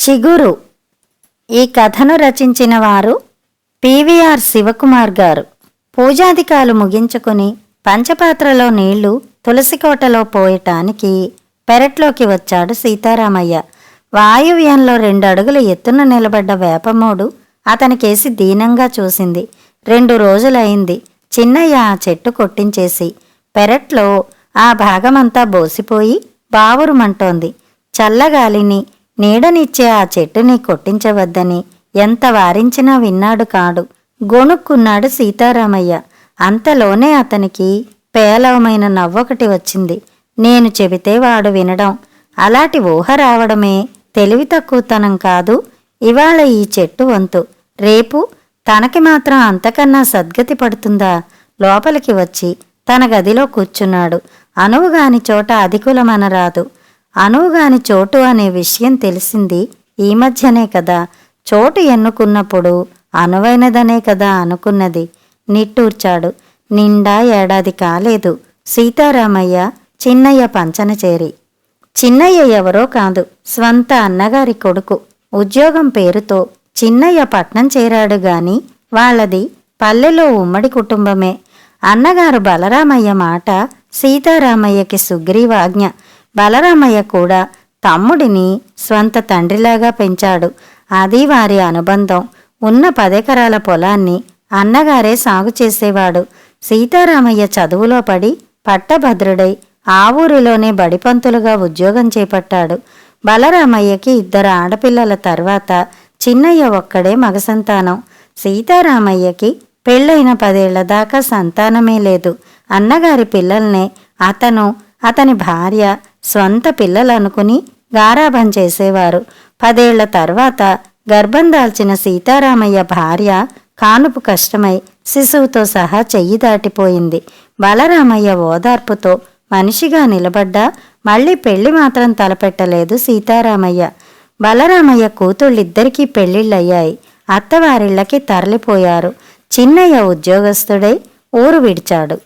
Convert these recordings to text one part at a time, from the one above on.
చిగురు. ఈ కథను రచించిన వారు పివిఆర్ శివకుమార్ గారు. పూజాధికాలు ముగించుకుని పంచపాత్రలో నీళ్లు తులసికోటలో పోయటానికి పెరట్లోకి వచ్చాడు సీతారామయ్య. వాయువ్యంలో 2 అడుగుల ఎత్తున నిలబడ్డ వేపమూడు అతనికేసి దీనంగా చూసింది. 2 రోజులైంది చిన్నయ్య ఆ చెట్టు కొట్టించేసి. పెరట్లో ఆ భాగమంతా బోసిపోయి బావురుమంటోంది. చల్లగాలిని నీడనిచ్చే ఆ చెట్టుని కొట్టించవద్దని ఎంత వారించినా విన్నాడు కాడు. గొణుక్కున్నాడు సీతారామయ్య. అంతలోనే అతనికి పేలవమైన నవ్వొకటి వచ్చింది. నేను చెబితే వాడు వినడం, అలాంటి ఊహ రావడమే తెలివి తక్కువతనం కాదు. ఇవాళ ఈ చెట్టు వంతు, రేపు తనకి మాత్రం అంతకన్నా సద్గతి పడుతుందా? లోపలికి వచ్చి తన గదిలో కూర్చున్నాడు. అనువుగాని చోట అధికులమనరాదు. అనువుగాని చోటు అనే విషయం తెలిసింది ఈ మధ్యనే కదా. చోటు ఎన్నుకున్నప్పుడు అనువైనదనే కదా అనుకున్నది. నిట్టూర్చాడు. నిండా ఏడాది కాలేదు సీతారామయ్య చిన్నయ్య పంచన చేరి. చిన్నయ్య ఎవరో కాదు, స్వంత అన్నగారి కొడుకు. ఉద్యోగం పేరుతో చిన్నయ్య పట్నం చేరాడు గాని వాళ్ళది పల్లెలో ఉమ్మడి కుటుంబమే. అన్నగారు బలరామయ్య మాట సీతారామయ్యకి సుగ్రీవాజ్ఞ. బలరామయ్య కూడా తమ్ముడిని స్వంత తండ్రిలాగా పెంచాడు. అది వారి అనుబంధం. ఉన్న 10 ఎకరాల పొలాన్ని అన్నగారే సాగు చేసేవాడు. సీతారామయ్య చదువులో పడి పట్టభద్రుడై ఆ ఊరిలోనే బడిపంతులుగా ఉద్యోగం చేపట్టాడు. బలరామయ్యకి 2 ఆడపిల్లల తర్వాత చిన్నయ్య ఒక్కడే మగసంతానం. సీతారామయ్యకి పెళ్ళైన 10 ఏళ్ల దాకా సంతానమే లేదు. అన్నగారి పిల్లల్నే అతను, అతని భార్య స్వంత పిల్లలనుకుని గారాబం చేసేవారు. 10 ఏళ్ల తర్వాత గర్భం దాల్చిన సీతారామయ్య భార్య కానుపు కష్టమై శిశువుతో సహా చెయ్యి దాటిపోయింది. బలరామయ్య ఓదార్పుతో మనిషిగా నిలబడ్డా మళ్ళీ పెళ్లి మాత్రం తలపెట్టలేదు సీతారామయ్య. బలరామయ్య కూతుళ్ళిద్దరికీ పెళ్లిళ్ళయ్యాయి. అత్తవారిళ్లకి తరలిపోయారు. చిన్నయ్య ఉద్యోగస్తుడై ఊరు విడిచాడు.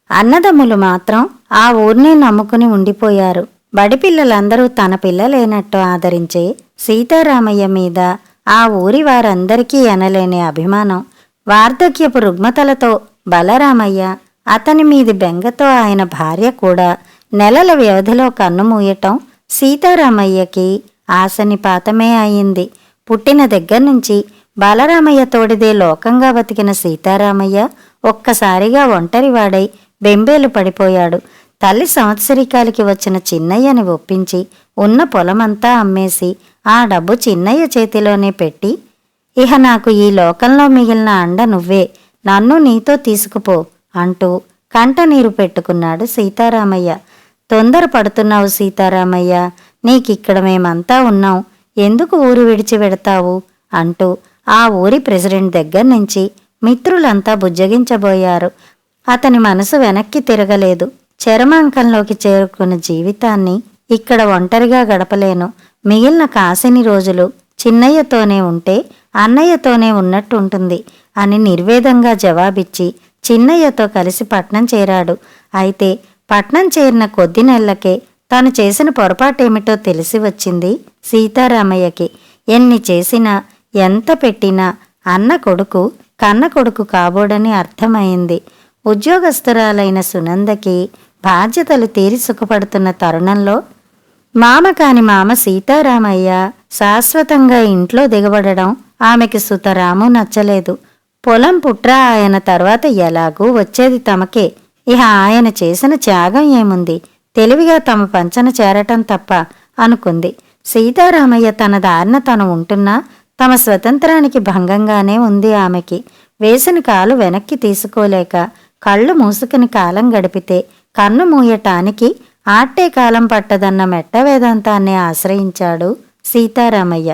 అన్నదమ్ములు మాత్రం ఆ ఊర్నే నమ్ముకుని ఉండిపోయారు. బడిపిల్లలందరూ తన పిల్లలేనట్టు ఆదరించే సీతారామయ్య మీద ఆ ఊరి వారందరికీ ఎనలేని అభిమానం. వార్ధక్యపు రుగ్మతలతో బలరామయ్య, అతని మీది బెంగతో ఆయన భార్య కూడా నెలల వ్యవధిలో కన్నుమూయటం సీతారామయ్యకి ఆశనిపాతమే అయింది. పుట్టిన దగ్గర్నుంచి బలరామయ్య తోడిదే లోకంగా బతికిన సీతారామయ్య ఒక్కసారిగా ఒంటరివాడై బెంబేలు పడిపోయాడు. తల్లి సంవత్సరికాలకి వచ్చిన చిన్నయ్యని ఒప్పించి ఉన్న పొలమంతా అమ్మేసి ఆ డబ్బు చిన్నయ్య చేతిలోనే పెట్టి, ఇహ నాకు ఈ లోకంలో మిగిలిన అండ నువ్వే, నన్ను నీతో తీసుకుపో అంటూ కంటనీరు పెట్టుకున్నాడు సీతారామయ్య. తొందర పడుతున్నావు సీతారామయ్య, నీకిక్కడ మేమంతా ఉన్నాం, ఎందుకు ఊరు విడిచి వెడతావు అంటూ ఆ ఊరి ప్రెసిడెంట్ దగ్గర్నుంచి మిత్రులంతా బుజ్జగించబోయారు. అతని మనసు వెనక్కి తిరగలేదు. చరమాంకంలోకి చేరుకున్న జీవితాన్ని ఇక్కడ ఒంటరిగా గడపలేను. మిగిలిన కాసిని రోజులు చిన్నయ్యతోనే ఉంటే అన్నయ్యతోనే ఉన్నట్టుంటుంది అని నిర్వేదంగా జవాబిచ్చి చిన్నయ్యతో కలిసి పట్నం చేరాడు. అయితే పట్నం చేరిన కొద్ది నెలలకే తాను చేసిన పొరపాటేమిటో తెలిసి వచ్చింది సీతారామయ్యకి. ఎన్ని చేసినా ఎంత పెట్టినా అన్న కొడుకు కన్న కొడుకు కాబోడని అర్థమైంది. ఉద్యోగస్తురాలైన సునందకి బాధ్యతలు తీరి సుఖపడుతున్న తరుణంలో మామ కాని మామ సీతారామయ్య శాశ్వతంగా ఇంట్లో దిగబడడం ఆమెకి సుతరాము నచ్చలేదు. పొలం పుట్ర ఆయన తర్వాత ఎలాగూ వచ్చేది తమకే. ఇహ ఆయన చేసిన త్యాగం ఏముంది, తెలివిగా తమ పంచన చేరటం తప్ప అనుకుంది. సీతారామయ్య తన దారిన తను ఉంటున్నా తమ స్వతంత్రానికి భంగంగానే ఉంది ఆమెకి. వేసిన కాలు వెనక్కి తీసుకోలేక కళ్ళు మూసుకుని కాలం గడిపితే కన్ను మూయటానికి ఆట్టే కాలం పట్టదన్న మెట్ట వేదాంతాన్ని ఆశ్రయించాడు సీతారామయ్య.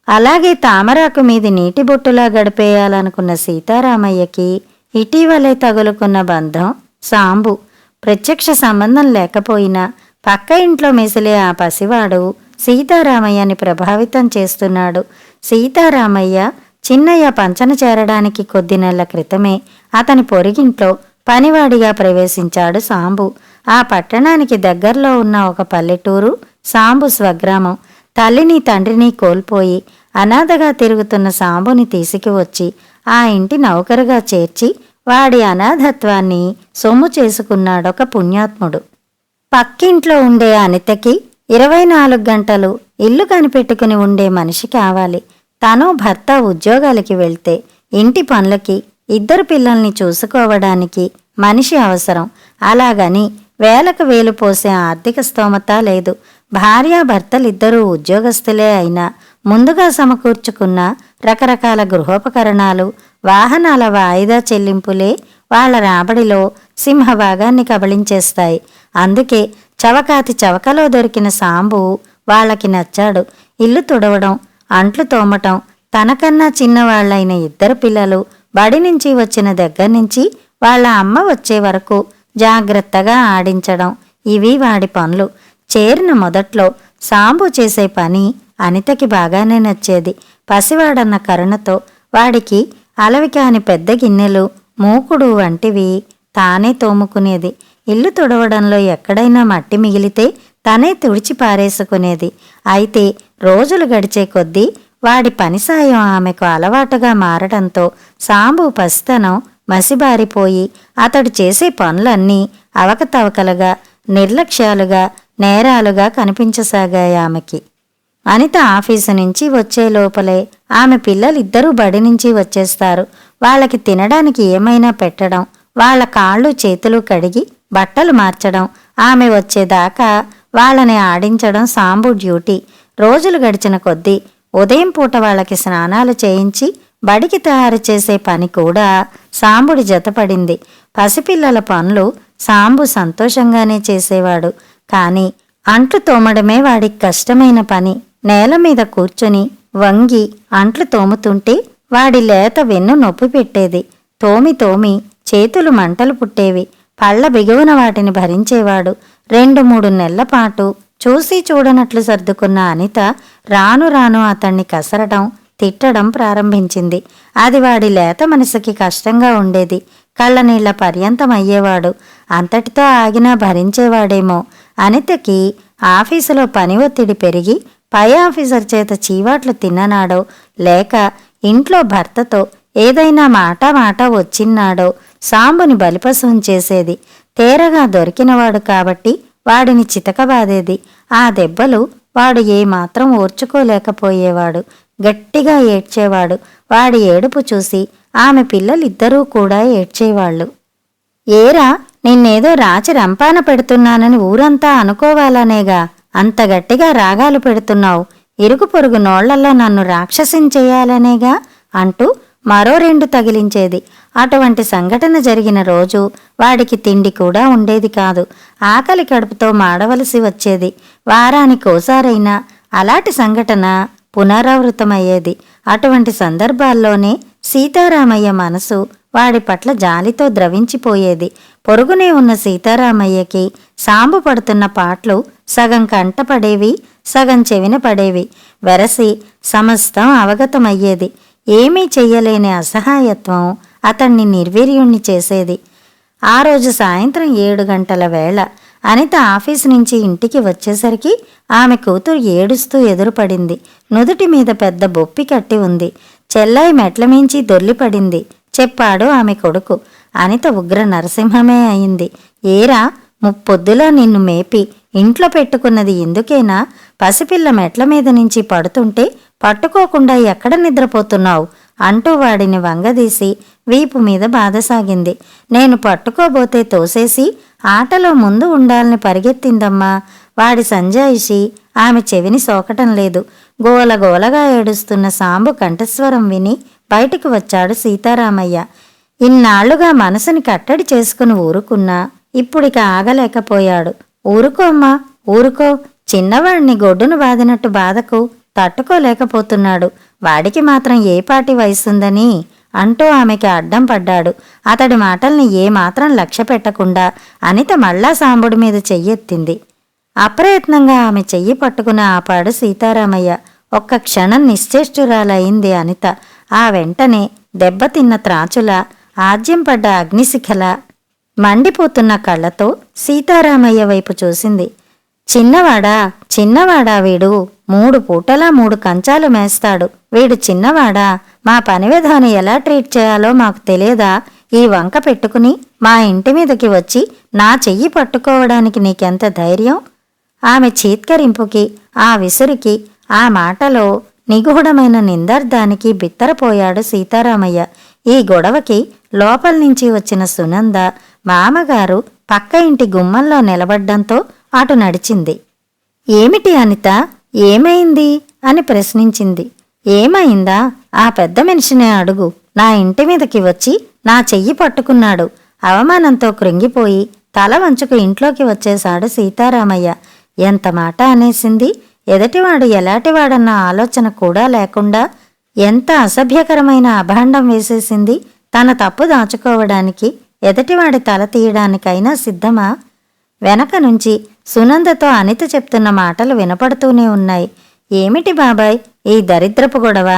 అలాగే తామరాకు మీది నీటి బొట్టులా గడిపేయాలనుకున్న సీతారామయ్యకి ఇటీవలే తగులుకున్న బంధం సాంబు. ప్రత్యక్ష సంబంధం లేకపోయినా పక్క ఇంట్లో మెసిలే ఆ పసివాడు సీతారామయ్యని ప్రభావితం చేస్తున్నాడు. సీతారామయ్య చిన్నయ్య పంచన చేరడానికి కొద్ది నెలల క్రితమే అతని పొరిగింట్లో పనివాడిగా ప్రవేశించాడు సాంబు. ఆ పట్టణానికి దగ్గరలో ఉన్న ఒక పల్లెటూరు సాంబు స్వగ్రామం. తల్లిని తండ్రిని కోల్పోయి అనాథగా తిరుగుతున్న సాంబుని తీసుకువచ్చి ఆ ఇంటి నౌకరుగా చేర్చి వాడి అనాథత్వాన్ని సొమ్ము చేసుకున్నాడొక పుణ్యాత్ముడు. పక్కింట్లో ఉండే అనితకి 24 గంటలు ఇల్లు కనిపెట్టుకుని ఉండే మనిషి కావాలి. తను భర్త ఉద్యోగాలకి వెళ్తే ఇంటి పనులకి 2 పిల్లల్ని చూసుకోవడానికి మనిషి అవసరం. అలాగని వేలకు వేలు పోసే ఆర్థిక స్తోమత లేదు. భార్యాభర్తలిద్దరూ ఉద్యోగస్తులే అయినా ముందుగా సమకూర్చుకున్న రకరకాల గృహోపకరణాలు, వాహనాల వాయిదా చెల్లింపులే వాళ్ల రాబడిలో సింహభాగాన్ని కబళించేస్తాయి. అందుకే చవకాతి చవకలో దొరికిన సాంబు వాళ్ళకి నచ్చాడు. ఇల్లు తుడవడం, అంట్లు తోమటం, తనకన్నా చిన్నవాళ్లైన 2 పిల్లలు బడి నుంచి వచ్చిన దగ్గర్నుంచి వాళ్ల అమ్మ వచ్చే వరకు జాగ్రత్తగా ఆడించడం, ఇవి వాడి పనులు. చేరిన మొదట్లో సాంబు చేసే పని అనితకి బాగానే నచ్చేది. పసివాడన్న కరుణతో వాడికి అలవికాని పెద్ద గిన్నెలు, మూకుడు వంటివి తానే తోముకునేది. ఇల్లు తుడవడంలో ఎక్కడైనా మట్టి మిగిలితే తనే తుడిచి పారేసుకునేది. అయితే రోజులు గడిచే కొద్దీ వాడి పని సాయం ఆమెకు అలవాటుగా మారడంతో సాంబు పసితనం మసిబారిపోయి అతడు చేసే పనులన్నీ అవకతవకలుగా, నిర్లక్ష్యాలుగా, నేరాలుగా కనిపించసాగాయి ఆమెకి. అనిత ఆఫీసు నుంచి వచ్చే లోపలే ఆమె పిల్లలిద్దరూ బడి నుంచి వచ్చేస్తారు. వాళ్ళకి తినడానికి ఏమైనా పెట్టడం, వాళ్ళ కాళ్ళు చేతులు కడిగి బట్టలు మార్చడం, ఆమె వచ్చేదాకా వాళ్ళని ఆడించడం సాంబు డ్యూటీ. రోజులు గడిచిన కొద్దీ ఉదయం పూట వాళ్ళకి స్నానాలు చేయించి బడికి తయారు చేసే పని కూడా సాంబుడి జతపడింది. పసిపిల్లల పనులు సాంబు సంతోషంగానే చేసేవాడు. కాని అంట్లు తోమడమే వాడికి కష్టమైన పని. నేల మీద కూర్చొని వంగి అంట్లు తోముతుంటే వాడి లేత వెన్ను నొప్పి పెట్టేది. తోమి తోమి చేతులు మంటలు పుట్టేవి. పళ్ళ బిగువున వాటిని భరించేవాడు. 2-3 నెలల పాటు చూసి చూడనట్లు సర్దుకున్న అనిత రాను రాను అతన్ని కసరడం, తిట్టడం ప్రారంభించింది. అది వాడి లేత మనసుకి కష్టంగా ఉండేది. కళ్ళనీళ్ల పర్యంతమయ్యేవాడు. అంతటితో ఆగినా భరించేవాడేమో. అనితకి ఆఫీసులో పని ఒత్తిడి పెరిగి పై ఆఫీసర్ చేత చీవాట్లు తిన్ననాడో, లేక ఇంట్లో భర్తతో ఏదైనా మాట వచ్చిన్నాడో సాంబుని బలిపశువం చేసేది. తేరగా దొరికినవాడు కాబట్టి వాడిని చితకబాదేది. ఆ దెబ్బలు వాడు ఏమాత్రం ఓర్చుకోలేకపోయేవాడు. గట్టిగా ఏడ్చేవాడు. వాడి ఏడుపు చూసి ఆమె పిల్లలిద్దరూ కూడా ఏడ్చేవాళ్లు. ఏరా, నిన్నేదో రాచి రంపాన పెడుతున్నానని ఊరంతా అనుకోవాలనేగా అంత గట్టిగా రాగాలు పెడుతున్నావు. ఇరుగు పొరుగు నోళ్లల్లో నన్ను రాక్షసించేయాలనేగా అంటూ మరో 2 తగిలించేది. అటువంటి సంఘటన జరిగిన రోజు వాడికి తిండి కూడా ఉండేది కాదు. ఆకలి కడుపుతో మాడవలసి వచ్చేది. వారానికోసారైనా అలాంటి సంఘటన పునరావృతమయ్యేది. అటువంటి సందర్భాల్లోనే సీతారామయ్య మనసు వాడి పట్ల జాలితో ద్రవించిపోయేది. పొరుగునే ఉన్న సీతారామయ్యకి సాంబు పడుతున్న పాట్లు సగం కంటపడేవి, సగం చెవిన పడేవి. వెరసి సమస్తం అవగతమయ్యేది. ఏమీ చెయ్యలేని అసహాయత్వం అతన్ని నిర్వీర్యుణ్ణి చేసేది. ఆ రోజు సాయంత్రం 7 గంటల వేళ అనిత ఆఫీసు నుంచి ఇంటికి వచ్చేసరికి ఆమె కూతురు ఏడుస్తూ ఎదురుపడింది. నుదుటి మీద పెద్ద బొప్పి కట్టి ఉంది. చెల్లాయి మెట్లమించి దొర్లిపడింది చెప్పాడు ఆమె కొడుకు. అనిత ఉగ్ర నరసింహమే అయింది. ఏరా, ముప్పొద్దులా నిన్ను మేపి ఇంట్లో పెట్టుకున్నది ఎందుకేనా? పసిపిల్ల మెట్ల మీద నుంచి పడుతుంటే పట్టుకోకుండా ఎక్కడ నిద్రపోతున్నావు అంటూ వాడిని వంగదీసి వీపు మీద బాధసాగింది. నేను పట్టుకోబోతే తోసేసి ఆటలో ముందు ఉండాలని పరిగెత్తిందమ్మా. వాడి సంజాయిషి ఆమె చెవిని సోకటం లేదు. గోలగోలగా ఏడుస్తున్న సాంబు కంఠస్వరం విని బయటికి వచ్చాడు సీతారామయ్య. ఇన్నాళ్లుగా మనసుని కట్టడి చేసుకుని ఊరుకున్నా ఇప్పుడిక ఆగలేకపోయాడు. ఊరుకోమ్మా, ఊరుకో. చిన్నవాడిని గొడ్డును బాదినట్టు బాధకు తట్టుకోలేకపోతున్నాడు. వాడికి మాత్రం ఏపాటి వయసుందని అంటూ ఆమెకి అడ్డం పడ్డాడు. అతడి మాటల్ని ఏమాత్రం లక్ష్య పెట్టకుండా అనిత మళ్ళా సాంబుడి మీద చెయ్యెత్తింది. అప్రయత్నంగా ఆమె చెయ్యి పట్టుకుని ఆపాడు సీతారామయ్య. ఒక్క క్షణం నిశ్చేష్టురాలయింది అనిత. ఆ వెంటనే దెబ్బతిన్న త్రాచుల, ఆజ్యం పడ్డ అగ్నిశిఖల మండిపోతున్న కళ్ళతో సీతారామయ్య వైపు చూసింది. చిన్నవాడా చిన్నవాడా వీడు 3 పూటలా 3 కంచాలు మేస్తాడు. వీడు చిన్నవాడా? మా పని విధానం ఎలా ట్రీట్ చేయాలో మాకు తెలియదా? ఈ వంక పెట్టుకుని మా ఇంటి మీదకి వచ్చి నా చెయ్యి పట్టుకోవడానికి నీకెంత ధైర్యం? ఆమె చీత్కరింపుకి, ఆ విసురుకి, ఆ మాటలో నిగూఢమైన నిందార్థానికి బిత్తరపోయాడు సీతారామయ్య. ఈ గొడవకి లోపల్నించి వచ్చిన సునంద మామగారు పక్క ఇంటి గుమ్మంలో నిలబడ్డంతో అటు నడిచింది. ఏమిటి అనిత, ఏమైంది అని ప్రశ్నించింది. ఏమైందా? ఆ పెద్ద మనిషినే అడుగు. నా ఇంటి మీదకి వచ్చి నా చెయ్యి పట్టుకున్నాడు. అవమానంతో కృంగిపోయి తల వంచుకు ఇంట్లోకి వచ్చేశాడు సీతారామయ్య. ఎంత మాట అనేసింది! ఎదటివాడు ఎలాంటివాడన్న ఆలోచన కూడా లేకుండా ఎంత అసభ్యకరమైన అభాండం వేసేసింది. తన తప్పు దాచుకోవడానికి ఎదటివాడి తల తీయడానికైనా సిద్ధమా? వెనక నుంచి సునందతో అనిత చెప్తున్న మాటలు వినపడుతూనే ఉన్నాయి. ఏమిటి బాబాయ్ ఈ దరిద్రపు గొడవ?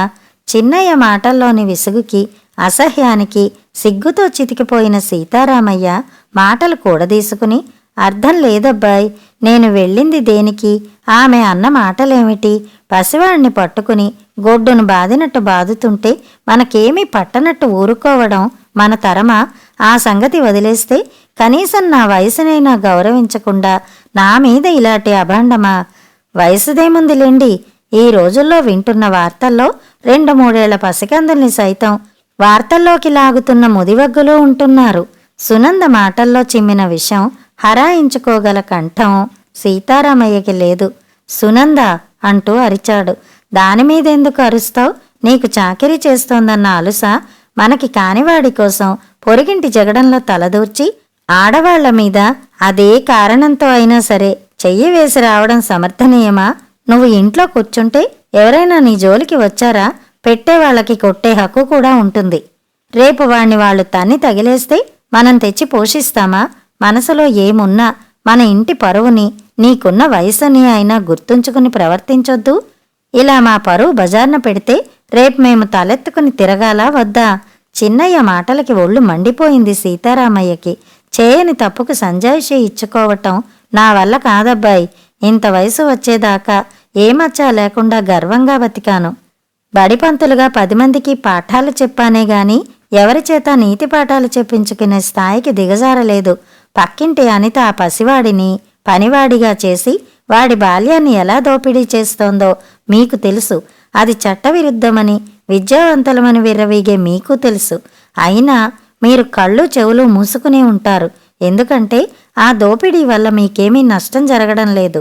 చిన్నయ్య మాటల్లోని విసుగుకి, అసహ్యానికి సిగ్గుతో చితికిపోయిన సీతారామయ్య మాటలు కూడదీసుకుని, అర్థం లేదబ్బాయ్, నేను వెళ్ళింది దేనికి? ఆమె అన్న మాటలేమిటి? పసివాడిని పట్టుకుని గొడ్డును బాదినట్టు బాదుతుంటే మనకేమీ పట్టనట్టు ఊరుకోవడం మన తరమా? ఆ సంగతి వదిలేస్తే కనీసం నా వయసునైనా గౌరవించకుండా నా మీద ఇలాంటి అభాండమా? వయసుదేముందిలేండి. ఈ రోజుల్లో వింటున్న వార్తల్లో 2-3 పసికందుల్ని సైతం వార్తల్లోకి లాగుతున్న ముదివగ్గులు ఉంటున్నారు. సునంద మాటల్లో చిమ్మిన విషం హరాయించుకోగల కంఠం సీతారామయ్యకి లేదు. సునంద అంటూ అరిచాడు. దానిమీదెందుకు అరుస్తావు? నీకు చాకిరీ చేస్తోందన్న అలుస మనకి కానివాడి కోసం పొరిగింటి జగడంలో తలదూర్చి ఆడవాళ్ల మీద అదే కారణంతో అయినా సరే చెయ్యి వేసి రావడం సమర్థనీయమా? నువ్వు ఇంట్లో కూర్చుంటే ఎవరైనా నీ జోలికి వచ్చారా? పెట్టేవాళ్లకి కొట్టే హక్కు కూడా ఉంటుంది. రేపు వాణ్ణి వాళ్ళు తన్ని తగిలేస్తే మనం తెచ్చి పోషిస్తామా? మనసులో ఏమున్నా మన ఇంటి పరువుని, నీకున్న వయసుని అయినా గుర్తుంచుకుని ప్రవర్తించొద్దు. ఇలా మా పరువు బజార్న పెడితే రేపు మేము తలెత్తుకుని తిరగాలా వద్దా? చిన్నయ్య మాటలకి ఒళ్ళు మండిపోయింది సీతారామయ్యకి. చేయని తప్పుకు సంజాయిషి ఇచ్చుకోవటం నా వల్ల కాదబ్బాయి. ఇంత వయసు వచ్చేదాకా ఏమచ్చా లేకుండా గర్వంగా బతికాను. బడిపంతులుగా 10 మందికి పాఠాలు చెప్పానే గాని ఎవరిచేత నీతి పాఠాలు చెప్పించుకునే స్థాయికి దిగజారలేదు. పక్కింటి అనిత ఆ పసివాడిని పనివాడిగా చేసి వాడి బాల్యాన్ని ఎలా దోపిడీ చేస్తోందో మీకు తెలుసు. అది చట్టవిరుద్ధమని విద్యావంతులమని విర్రవీగే మీకు తెలుసు. అయినా మీరు కళ్ళు చెవులు మూసుకునే ఉంటారు. ఎందుకంటే ఆ దోపిడీ వల్ల మీకేమీ నష్టం జరగడం లేదు.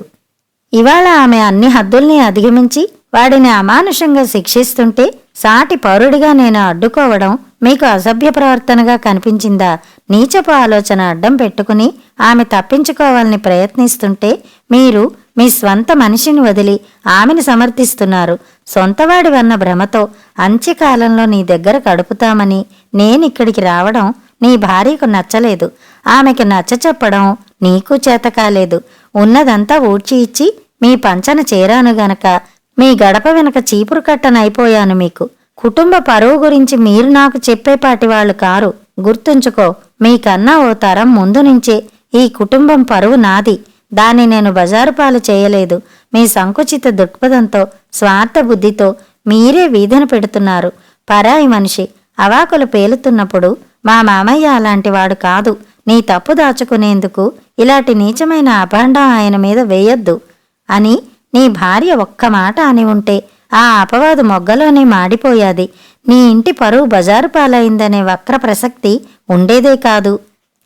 ఇవాళ ఆమె అన్ని హద్దుల్ని అధిగమించి వాడిని అమానుషంగా శిక్షిస్తుంటే సాటి పౌరుడిగా నేను అడ్డుకోవడం మీకు అసభ్య ప్రవర్తనగా కనిపించిందా? నీచపు ఆలోచన అడ్డం పెట్టుకుని ఆమె తప్పించుకోవాలని ప్రయత్నిస్తుంటే మీరు మీ స్వంత మనిషిని వదిలి ఆమెను సమర్థిస్తున్నారు. సొంతవాడివన్న భ్రమతో అంత్యకాలంలో నీ దగ్గర గడుపుతామని నేనిక్కడికి రావడం నీ భార్యకు నచ్చలేదు. ఆమెకి నచ్చచెప్పడం నీకు చేత కాలేదు. ఉన్నదంతా ఊడ్చి ఇచ్చి మీ పంచన చేరాను గనక మీ గడప వెనక చీపురు కట్టనైపోయాను. మీకు కుటుంబ పరువు గురించి మీరు నాకు చెప్పేపాటివాళ్లు కారు. గుర్తుంచుకో, మీకన్నా ఓ తరం ముందు నుంచే ఈ కుటుంబం పరువు నాది. దాన్ని నేను బజారు పాలు చేయలేదు. మీ సంకుచిత దృక్పథంతో, స్వార్థ బుద్ధితో మీరే వీధన పెడుతున్నారు. పరాయి మనిషి అవాకులు పేలుతున్నప్పుడు మా మామయ్య అలాంటివాడు కాదు. నీ తప్పు దాచుకునేందుకు ఇలాంటి నీచమైన అభాండం ఆయన మీద వేయొద్దు అని నీ భార్య ఒక్క మాట అని ఉంటే ఆ అపవాదు మొగ్గలోనే మాడిపోయాది. నీ ఇంటి పరువు బజారు పాలైందనే వక్ర ప్రసక్తి ఉండేదే కాదు.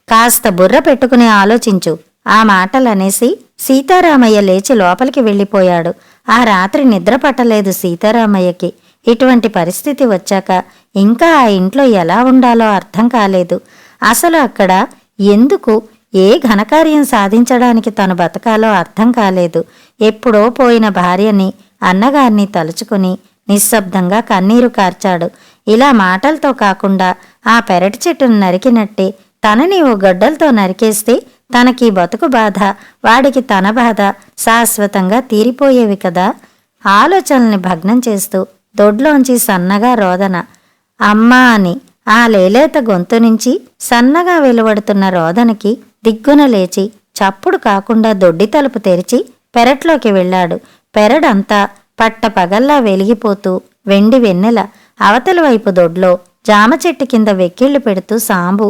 కాస్త బుర్ర పెట్టుకుని ఆలోచించు. ఆ మాటలనేసి సీతారామయ్య లేచి లోపలికి వెళ్ళిపోయాడు. ఆ రాత్రి నిద్ర పట్టలేదు సీతారామయ్యకి. ఇటువంటి పరిస్థితి వచ్చాక ఇంకా ఆ ఇంట్లో ఎలా ఉండాలో అర్థం కాలేదు. అసలు అక్కడ ఎందుకు, ఏ ఘనకార్యం సాధించడానికి తను బతకాలో అర్థం కాలేదు. ఎప్పుడో పోయిన భార్యని, అన్నగారిని తలుచుకుని నిశ్శబ్దంగా కన్నీరు కార్చాడు. ఇలా మాటలతో కాకుండా ఆ పెరటి చెట్టును నరికినట్టే తనని ఓ గడ్డలతో నరికేస్తే తనకి బతుకు బాధ, వాడికి తన బాధ శాశ్వతంగా తీరిపోయేవి కదా. ఆలోచనల్ని భగ్నం చేస్తూ దొడ్లోంచి సన్నగా రోదన, అమ్మా అని. ఆ లేలేత గొంతు నుంచి సన్నగా వెలువడుతున్న రోదనకి దిగ్గున లేచి చప్పుడు కాకుండా దొడ్డి తలుపు తెరిచి పెరట్లోకి వెళ్ళాడు. పెరడంతా పట్టపగల్లా వెలిగిపోతూ వెండి వెన్నెల. అవతల వైపు దొడ్లో జామ చెట్టు కింద వెక్కిళ్లు పెడుతూ సాంబు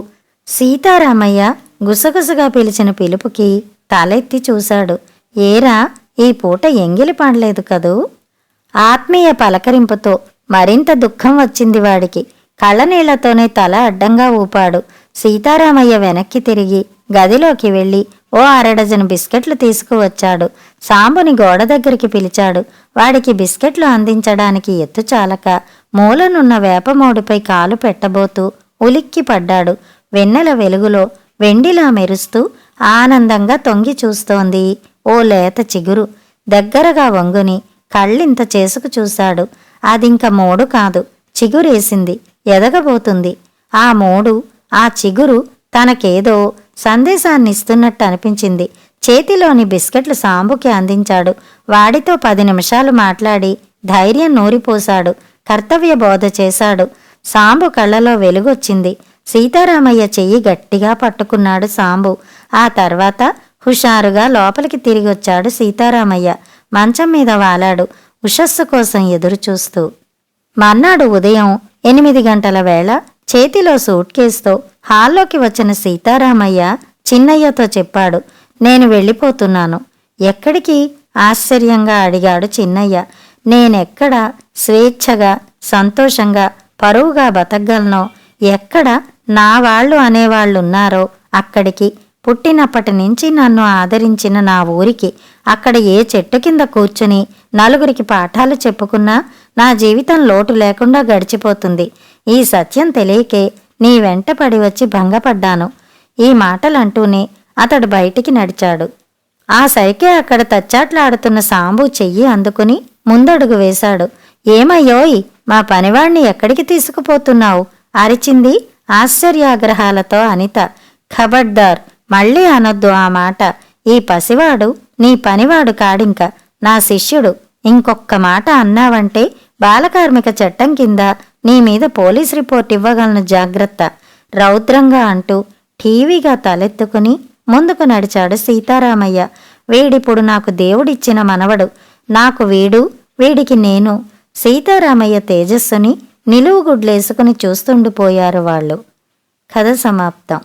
సీతారామయ్య గుసగుసగా పిలిచిన పిలుపుకి తలెత్తి చూశాడు. ఏరా, ఈ పూట ఎంగిలి పడలేదు కదూ? ఆత్మీయ పలకరింపుతో మరింత దుఃఖం వచ్చింది వాడికి. కళ్ళనీళ్లతోనే తల అడ్డంగా ఊపాడు. సీతారామయ్య వెనక్కి తిరిగి గదిలోకి వెళ్ళి ఓ అరడజను బిస్కెట్లు తీసుకువచ్చాడు. సాంబుని గోడ దగ్గరికి పిలిచాడు. వాడికి బిస్కెట్లు అందించడానికి ఎత్తు చాలక మూలనున్న వేపమోడుపై కాలు పెట్టబోతూ ఉలిక్కి పడ్డాడు. వెన్నెల వెలుగులో వెండిలా మెరుస్తూ ఆనందంగా తొంగి చూస్తోంది ఓ లేత చిగురు. దగ్గరగా వంగుని కళ్ళింత చేసుకు చూశాడు. అదింక మోడు కాదు, చిగురేసింది, ఎదగబోతుంది. ఆ మోడు, ఆ చిగురు తనకేదో సందేశాన్నిస్తున్నట్టు అనిపించింది. చేతిలోని బిస్కెట్లు సాంబుకి అందించాడు. వాడితో 10 నిమిషాలు మాట్లాడి ధైర్యం నూరిపోశాడు. కర్తవ్య బోధ చేశాడు. సాంబు కళ్ళలో వెలుగొచ్చింది. సీతారామయ్య చెయ్యి గట్టిగా పట్టుకున్నాడు సాంబు. ఆ తర్వాత హుషారుగా లోపలికి తిరిగొచ్చాడు సీతారామయ్య. మంచం మీద వాలాడు, ఉషస్సు కోసం ఎదురుచూస్తూ. మర్నాడు ఉదయం 8 గంటల వేళ చేతిలో సూట్ కేసుతో హాల్లోకి వచ్చిన సీతారామయ్య చిన్నయ్యతో చెప్పాడు, నేను వెళ్ళిపోతున్నాను. ఎక్కడికి? ఆశ్చర్యంగా అడిగాడు చిన్నయ్య. నేనెక్కడ స్వేచ్ఛగా సంతోషంగా పరువుగా బతకగలనో, ఎక్కడ నా వాళ్ళు అనేవాళ్లున్నారో అక్కడికి. పుట్టినప్పటి నుంచి నన్ను ఆదరించిన నా ఊరికి. అక్కడ ఏ చెట్టు కింద కూర్చుని నలుగురికి పాఠాలు చెప్పుకున్నా నా జీవితం లోటు లేకుండా గడిచిపోతుంది. ఈ సత్యం తెలియకే నీ వెంట పడి వచ్చి భంగపడ్డాను. ఈ మాటలంటూనే అతడు బయటికి నడిచాడు. ఆ సైకే అక్కడ తచ్చాట్లాడుతున్న సాంబు చెయ్యి అందుకుని ముందడుగు వేశాడు. ఏమయ్యోయ్, మా పనివాణ్ణి ఎక్కడికి తీసుకుపోతున్నావు? అరిచింది ఆశ్చర్యాగ్రహాలతో అనిత. ఖబర్దార్, మళ్ళీ అనొద్దు ఆ మాట. ఈ పసివాడు నీ పనివాడు కాడింక, నా శిష్యుడు. ఇంకొక్క మాట అన్నావంటే బాలకార్మిక చట్టం కింద నీ మీద పోలీస్ రిపోర్ట్ ఇవ్వగలను, జాగ్రత్త. రౌద్రంగా అంటూ ఠీవీగా తలెత్తుకుని ముందుకు నడిచాడు సీతారామయ్య. వీడిప్పుడు నాకు దేవుడిచ్చిన మనవడు. నాకు వీడు, వీడికి నేను. సీతారామయ్య తేజస్సుని నిలువుగుడ్లేసుకుని చూస్తుండిపోయారు వాళ్ళు. కథ సమాప్తం.